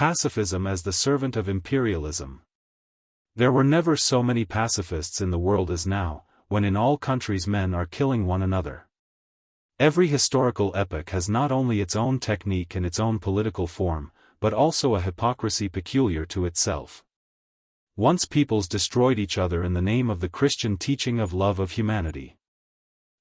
Pacifism as the servant of imperialism. There were never so many pacifists in the world as now, when in all countries men are killing one another. Every historical epoch has not only its own technique and its own political form, but also a hypocrisy peculiar to itself. Once peoples destroyed each other in the name of the Christian teaching of love of humanity.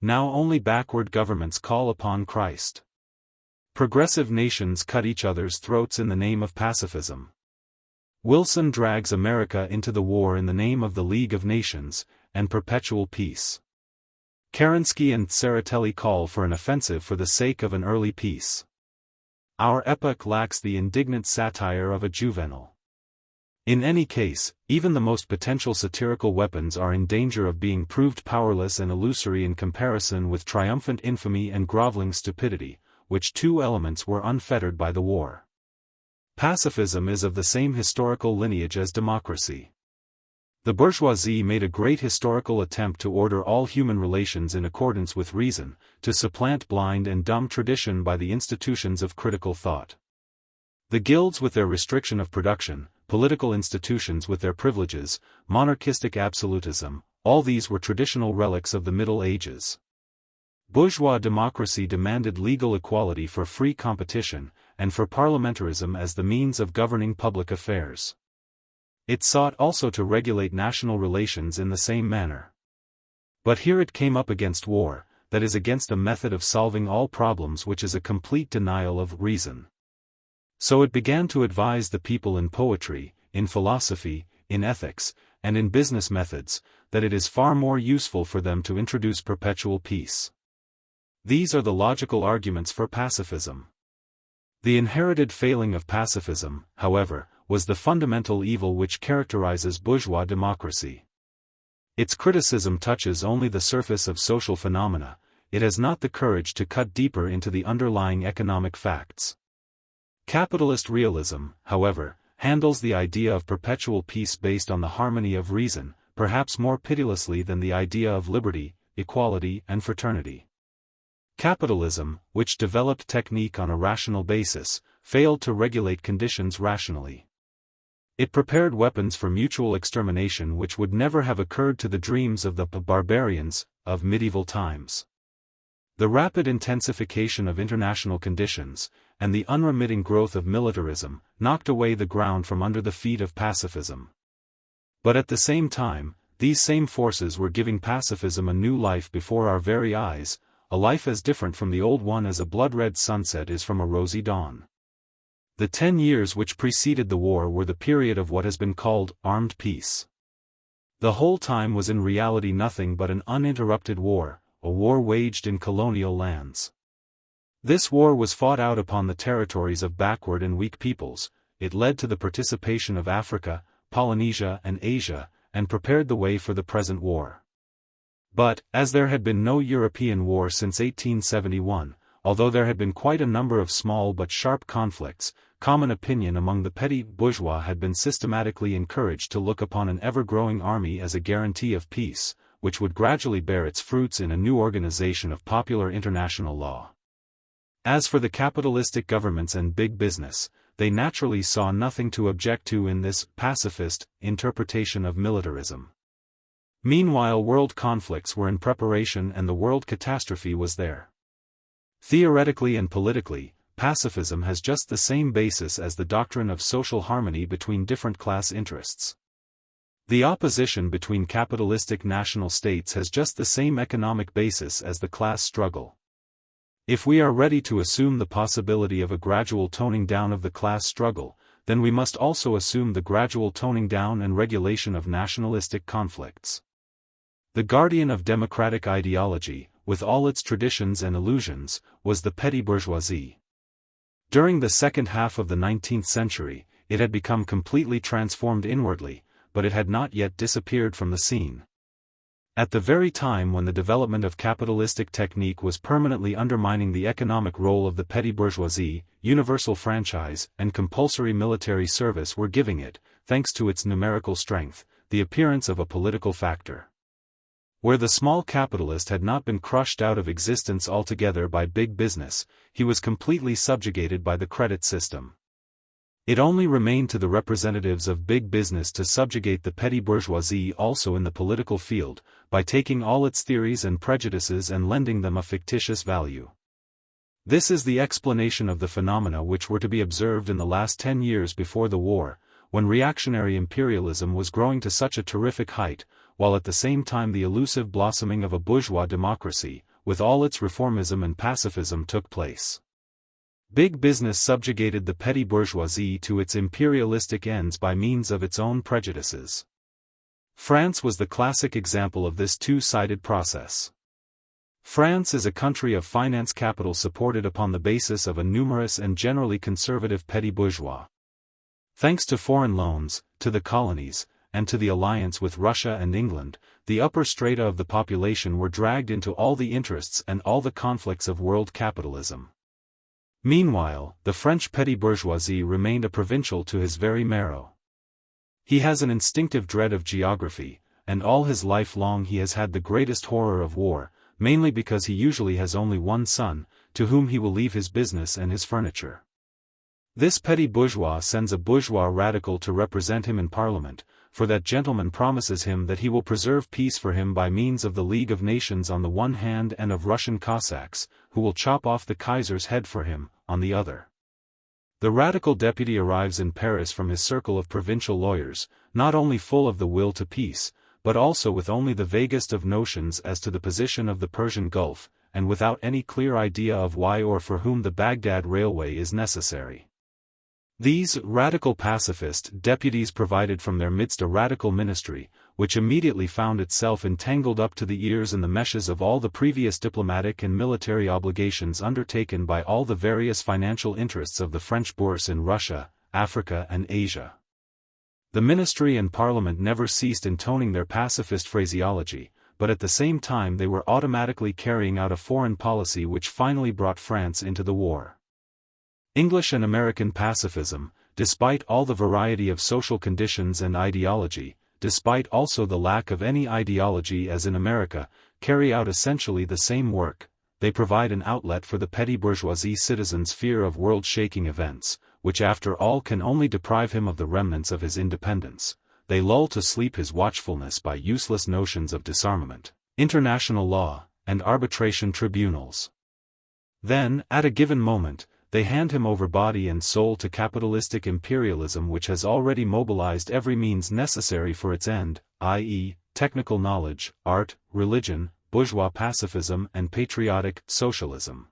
Now only backward governments call upon Christ. Progressive nations cut each other's throats in the name of pacifism. Wilson drags America into the war in the name of the League of Nations, and perpetual peace. Kerensky and Tsereteli call for an offensive for the sake of an early peace. Our epoch lacks the indignant satire of a Juvenal. In any case, even the most potential satirical weapons are in danger of being proved powerless and illusory in comparison with triumphant infamy and groveling stupidity, which two elements were unfettered by the war. Pacifism is of the same historical lineage as democracy. The bourgeoisie made a great historical attempt to order all human relations in accordance with reason, to supplant blind and dumb tradition by the institutions of critical thought. The guilds with their restriction of production, political institutions with their privileges, monarchistic absolutism, all these were traditional relics of the Middle Ages. Bourgeois democracy demanded legal equality for free competition, and for parliamentarism as the means of governing public affairs. It sought also to regulate national relations in the same manner. But here it came up against war, that is against a method of solving all problems which is a complete denial of reason. So it began to advise the people in poetry, in philosophy, in ethics, and in business methods, that it is far more useful for them to introduce perpetual peace. These are the logical arguments for pacifism. The inherited failing of pacifism, however, was the fundamental evil which characterizes bourgeois democracy. Its criticism touches only the surface of social phenomena, it has not the courage to cut deeper into the underlying economic facts. Capitalist realism, however, handles the idea of perpetual peace based on the harmony of reason, perhaps more pitilessly than the idea of liberty, equality and fraternity. Capitalism, which developed technique on a rational basis, failed to regulate conditions rationally. It prepared weapons for mutual extermination which would never have occurred to the dreams of the barbarians of medieval times. The rapid intensification of international conditions, and the unremitting growth of militarism, knocked away the ground from under the feet of pacifism. But at the same time, these same forces were giving pacifism a new life before our very eyes, a life as different from the old one as a blood-red sunset is from a rosy dawn. The 10 years which preceded the war were the period of what has been called armed peace. The whole time was in reality nothing but an uninterrupted war, a war waged in colonial lands. This war was fought out upon the territories of backward and weak peoples, it led to the participation of Africa, Polynesia and Asia, and prepared the way for the present war. But, as there had been no European war since 1871, although there had been quite a number of small but sharp conflicts, common opinion among the petty bourgeois had been systematically encouraged to look upon an ever-growing army as a guarantee of peace, which would gradually bear its fruits in a new organization of popular international law. As for the capitalistic governments and big business, they naturally saw nothing to object to in this pacifist interpretation of militarism. Meanwhile, world conflicts were in preparation and the world catastrophe was there. Theoretically and politically, pacifism has just the same basis as the doctrine of social harmony between different class interests. The opposition between capitalistic national states has just the same economic basis as the class struggle. If we are ready to assume the possibility of a gradual toning down of the class struggle, then we must also assume the gradual toning down and regulation of nationalistic conflicts. The guardian of democratic ideology, with all its traditions and illusions, was the petty bourgeoisie. During the second half of the 19th century, it had become completely transformed inwardly, but it had not yet disappeared from the scene. At the very time when the development of capitalistic technique was permanently undermining the economic role of the petty bourgeoisie, universal franchise and compulsory military service were giving it, thanks to its numerical strength, the appearance of a political factor. Where the small capitalist had not been crushed out of existence altogether by big business, he was completely subjugated by the credit system. It only remained to the representatives of big business to subjugate the petty bourgeoisie also in the political field, by taking all its theories and prejudices and lending them a fictitious value. This is the explanation of the phenomena which were to be observed in the last 10 years before the war, when reactionary imperialism was growing to such a terrific height, while at the same time the elusive blossoming of a bourgeois democracy, with all its reformism and pacifism took place. Big business subjugated the petty bourgeoisie to its imperialistic ends by means of its own prejudices. France was the classic example of this two-sided process. France is a country of finance capital supported upon the basis of a numerous and generally conservative petty bourgeois. Thanks to foreign loans, to the colonies, and to the alliance with Russia and England, the upper strata of the population were dragged into all the interests and all the conflicts of world capitalism. Meanwhile, the French petty bourgeoisie remained a provincial to his very marrow. He has an instinctive dread of geography, and all his life long he has had the greatest horror of war, mainly because he usually has only one son, to whom he will leave his business and his furniture. This petty bourgeois sends a bourgeois radical to represent him in Parliament, for that gentleman promises him that he will preserve peace for him by means of the League of Nations on the one hand and of Russian Cossacks, who will chop off the Kaiser's head for him, on the other. The radical deputy arrives in Paris from his circle of provincial lawyers, not only full of the will to peace, but also with only the vaguest of notions as to the position of the Persian Gulf, and without any clear idea of why or for whom the Baghdad Railway is necessary. These radical pacifist deputies provided from their midst a radical ministry, which immediately found itself entangled up to the ears in the meshes of all the previous diplomatic and military obligations undertaken by all the various financial interests of the French bourse in Russia, Africa and Asia. The ministry and parliament never ceased intoning their pacifist phraseology, but at the same time they were automatically carrying out a foreign policy which finally brought France into the war. English and American pacifism, despite all the variety of social conditions and ideology, despite also the lack of any ideology as in America, carry out essentially the same work. They provide an outlet for the petty bourgeoisie citizen's fear of world-shaking events, which after all can only deprive him of the remnants of his independence. They lull to sleep his watchfulness by useless notions of disarmament, international law, and arbitration tribunals. Then, at a given moment, they hand him over body and soul to capitalistic imperialism, which has already mobilized every means necessary for its end, i.e., technical knowledge, art, religion, bourgeois pacifism and patriotic socialism.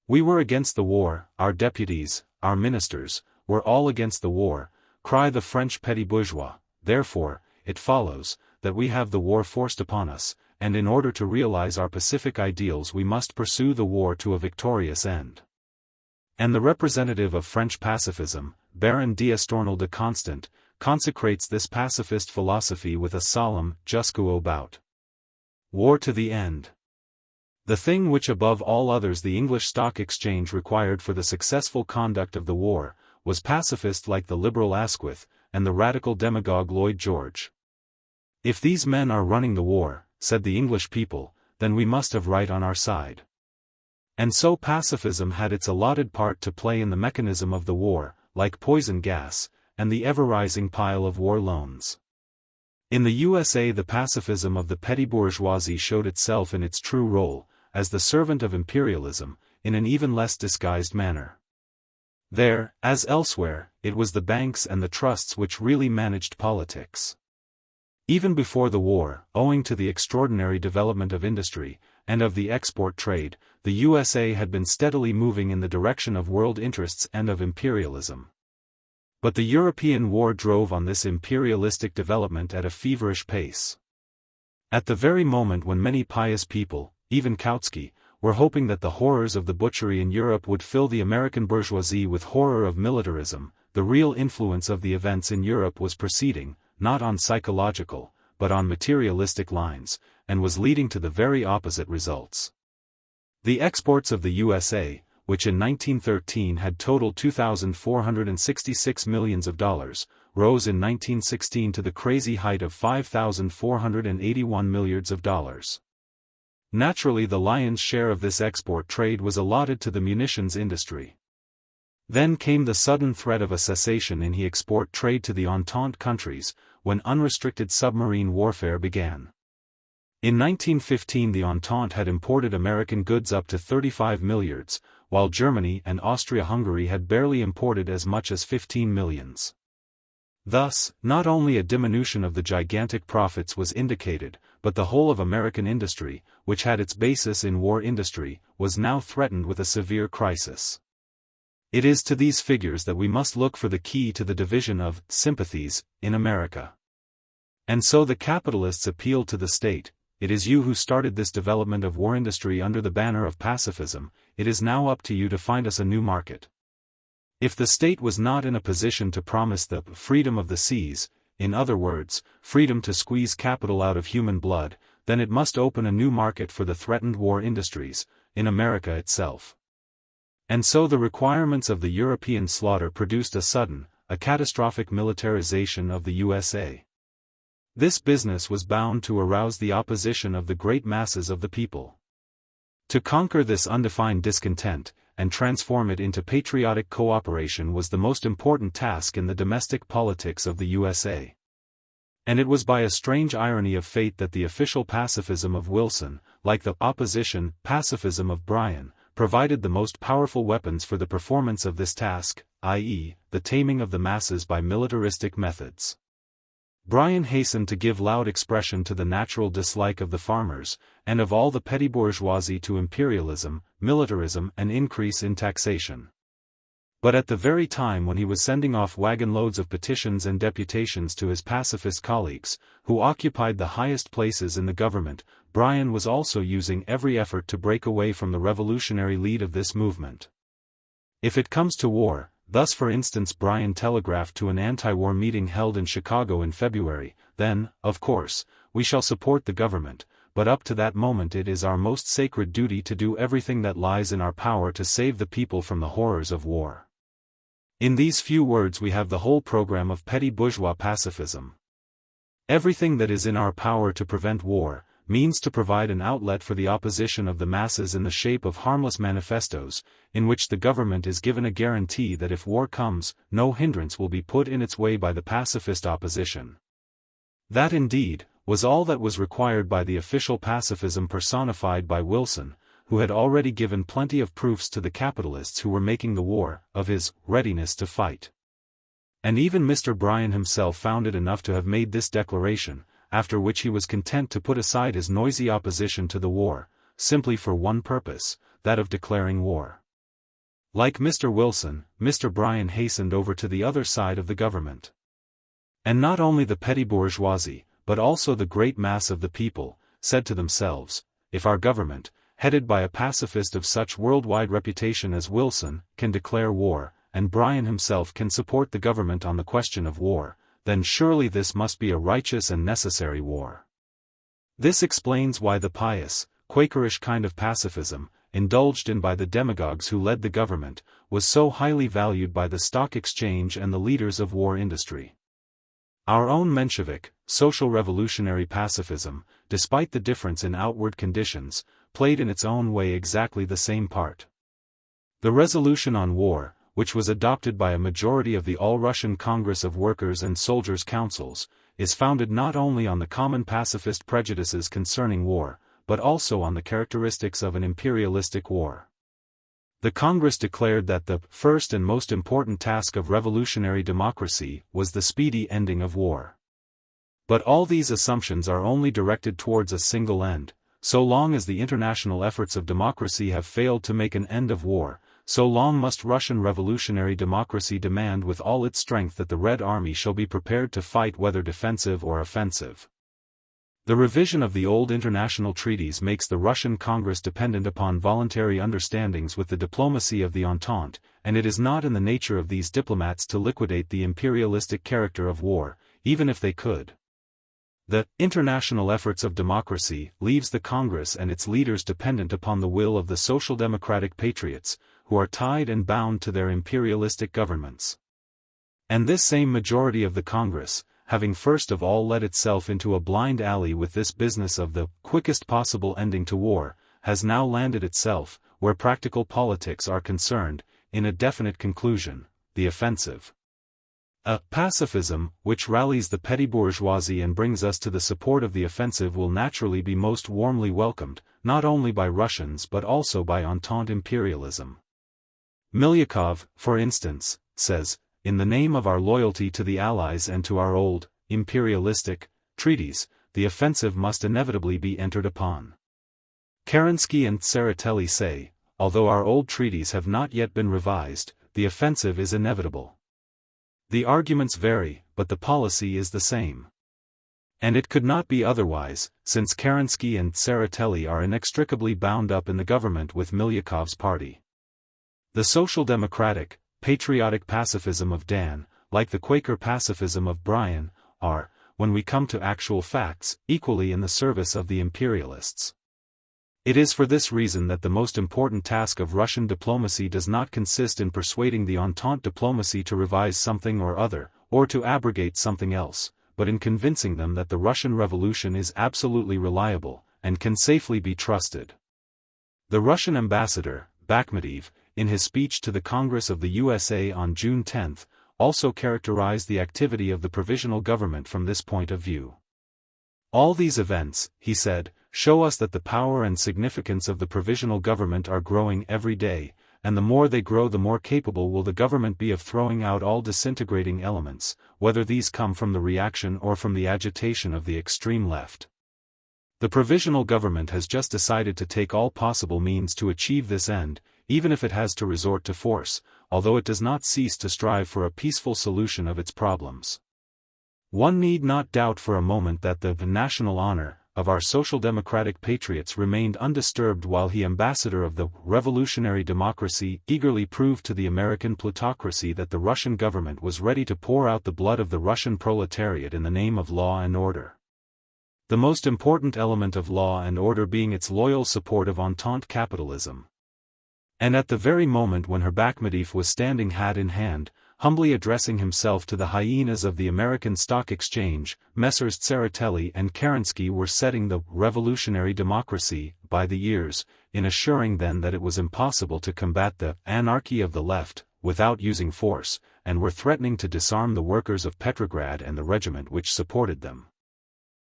We were against the war, our deputies, our ministers, were all against the war, cry the French petty bourgeois. Therefore, it follows, that we have the war forced upon us, and in order to realize our pacific ideals we must pursue the war to a victorious end. And the representative of French pacifism, Baron d'Estournel de Constant, consecrates this pacifist philosophy with a solemn jusqu'au bout. War to the end. The thing which above all others the English Stock Exchange required for the successful conduct of the war, was pacifists like the liberal Asquith, and the radical demagogue Lloyd George. If these men are running the war, said the English people, then we must have right on our side. And so pacifism had its allotted part to play in the mechanism of the war, like poison gas, and the ever-rising pile of war loans. In the USA the pacifism of the petty bourgeoisie showed itself in its true role, as the servant of imperialism, in an even less disguised manner. There, as elsewhere, it was the banks and the trusts which really managed politics. Even before the war, owing to the extraordinary development of industry, and of the export trade, the USA had been steadily moving in the direction of world interests and of imperialism. But the European war drove on this imperialistic development at a feverish pace. At the very moment when many pious people, even Kautsky, were hoping that the horrors of the butchery in Europe would fill the American bourgeoisie with horror of militarism, the real influence of the events in Europe was proceeding, not on psychological, but on materialistic lines, and was leading to the very opposite results. The exports of the USA, which in 1913 had totaled $2,466 million, rose in 1916 to the crazy height of $5,481 million. Naturally, the lion's share of this export trade was allotted to the munitions industry. Then came the sudden threat of a cessation in export trade to the Entente countries, when unrestricted submarine warfare began. In 1915 the Entente had imported American goods up to 35 milliards, while Germany and Austria-Hungary had barely imported as much as 15 millions. Thus, not only a diminution of the gigantic profits was indicated, but the whole of American industry, which had its basis in war industry, was now threatened with a severe crisis. It is to these figures that we must look for the key to the division of sympathies in America. And so the capitalists appealed to the state. It is you who started this development of war industry under the banner of pacifism. It is now up to you to find us a new market. If the state was not in a position to promise the freedom of the seas, in other words, freedom to squeeze capital out of human blood, then it must open a new market for the threatened war industries, in America itself. And so the requirements of the European slaughter produced a catastrophic militarization of the USA. This business was bound to arouse the opposition of the great masses of the people. To conquer this undefined discontent, and transform it into patriotic cooperation was the most important task in the domestic politics of the USA. And it was by a strange irony of fate that the official pacifism of Wilson, like the opposition pacifism of Bryan, provided the most powerful weapons for the performance of this task, i.e., the taming of the masses by militaristic methods. Bryan hastened to give loud expression to the natural dislike of the farmers, and of all the petty bourgeoisie to imperialism, militarism and increase in taxation. But at the very time when he was sending off wagon-loads of petitions and deputations to his pacifist colleagues, who occupied the highest places in the government, Bryan was also using every effort to break away from the revolutionary lead of this movement. If it comes to war, thus for instance Bryan telegraphed to an anti-war meeting held in Chicago in February, then, of course, we shall support the government, but up to that moment it is our most sacred duty to do everything that lies in our power to save the people from the horrors of war. In these few words we have the whole program of petty bourgeois pacifism. Everything that is in our power to prevent war, means to provide an outlet for the opposition of the masses in the shape of harmless manifestos, in which the government is given a guarantee that if war comes, no hindrance will be put in its way by the pacifist opposition. That indeed, was all that was required by the official pacifism personified by Wilson, who had already given plenty of proofs to the capitalists who were making the war, of his readiness to fight. And even Mr. Bryan himself found it enough to have made this declaration, after which he was content to put aside his noisy opposition to the war, simply for one purpose, that of declaring war. Like Mr. Wilson, Mr. Bryan hastened over to the other side of the government. And not only the petty bourgeoisie, but also the great mass of the people, said to themselves, if our government, headed by a pacifist of such worldwide reputation as Wilson, can declare war, and Bryan himself can support the government on the question of war, then surely this must be a righteous and necessary war. This explains why the pious, Quakerish kind of pacifism, indulged in by the demagogues who led the government, was so highly valued by the stock exchange and the leaders of war industry. Our own Menshevik, social revolutionary pacifism, despite the difference in outward conditions, played in its own way exactly the same part. The resolution on war, which was adopted by a majority of the All-Russian Congress of Workers' and Soldiers' Councils, is founded not only on the common pacifist prejudices concerning war, but also on the characteristics of an imperialistic war. The Congress declared that the first and most important task of revolutionary democracy was the speedy ending of war. But all these assumptions are only directed towards a single end. So long as the international efforts of democracy have failed to make an end of war, so long must Russian revolutionary democracy demand with all its strength that the Red Army shall be prepared to fight whether defensive or offensive. The revision of the old international treaties makes the Russian Congress dependent upon voluntary understandings with the diplomacy of the Entente, and it is not in the nature of these diplomats to liquidate the imperialistic character of war, even if they could. The international efforts of democracy leaves the Congress and its leaders dependent upon the will of the social democratic patriots, who are tied and bound to their imperialistic governments. And this same majority of the Congress, having first of all led itself into a blind alley with this business of the quickest possible ending to war, has now landed itself, where practical politics are concerned, in a definite conclusion: the offensive. A pacifism, which rallies the petty bourgeoisie and brings us to the support of the offensive, will naturally be most warmly welcomed, not only by Russians but also by Entente imperialism. Milyakov, for instance, says, "In the name of our loyalty to the Allies and to our old, imperialistic, treaties, the offensive must inevitably be entered upon." Kerensky and Tseretelli say, "Although our old treaties have not yet been revised, the offensive is inevitable." The arguments vary, but the policy is the same. And it could not be otherwise, since Kerensky and Tseretelli are inextricably bound up in the government with Milyakov's party. The social democratic, patriotic pacifism of Dan, like the Quaker pacifism of Bryan, are, when we come to actual facts, equally in the service of the imperialists. It is for this reason that the most important task of Russian diplomacy does not consist in persuading the Entente diplomacy to revise something or other, or to abrogate something else, but in convincing them that the Russian Revolution is absolutely reliable, and can safely be trusted. The Russian ambassador, Bakhmatov, in his speech to the Congress of the USA on June 10, also characterized the activity of the Provisional Government from this point of view. "All these events," he said, "show us that the power and significance of the Provisional Government are growing every day, and the more they grow the more capable will the government be of throwing out all disintegrating elements, whether these come from the reaction or from the agitation of the extreme left. The Provisional Government has just decided to take all possible means to achieve this end, even if it has to resort to force, although it does not cease to strive for a peaceful solution of its problems. One need not doubt for a moment that the national honor of our social democratic patriots remained undisturbed while he, ambassador of the revolutionary democracy, eagerly proved to the American plutocracy that the Russian government was ready to pour out the blood of the Russian proletariat in the name of law and order. The most important element of law and order being its loyal support of Entente capitalism. And at the very moment when Herr Bakhmatov was standing hat in hand, humbly addressing himself to the hyenas of the American Stock Exchange, Messrs. Tseretelli and Kerensky were setting the revolutionary democracy by the ears, in assuring them that it was impossible to combat the anarchy of the left without using force, and were threatening to disarm the workers of Petrograd and the regiment which supported them.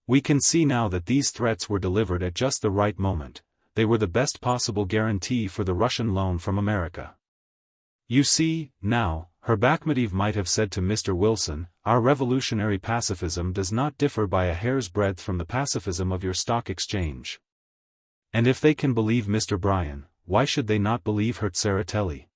We can see now that these threats were delivered at just the right moment. They were the best possible guarantee for the Russian loan from America. You see, now, Herr Bakhmatov might have said to Mr. Wilson, "Our revolutionary pacifism does not differ by a hair's breadth from the pacifism of your stock exchange." And if they can believe Mr. Bryan, why should they not believe Herr Tseretelli?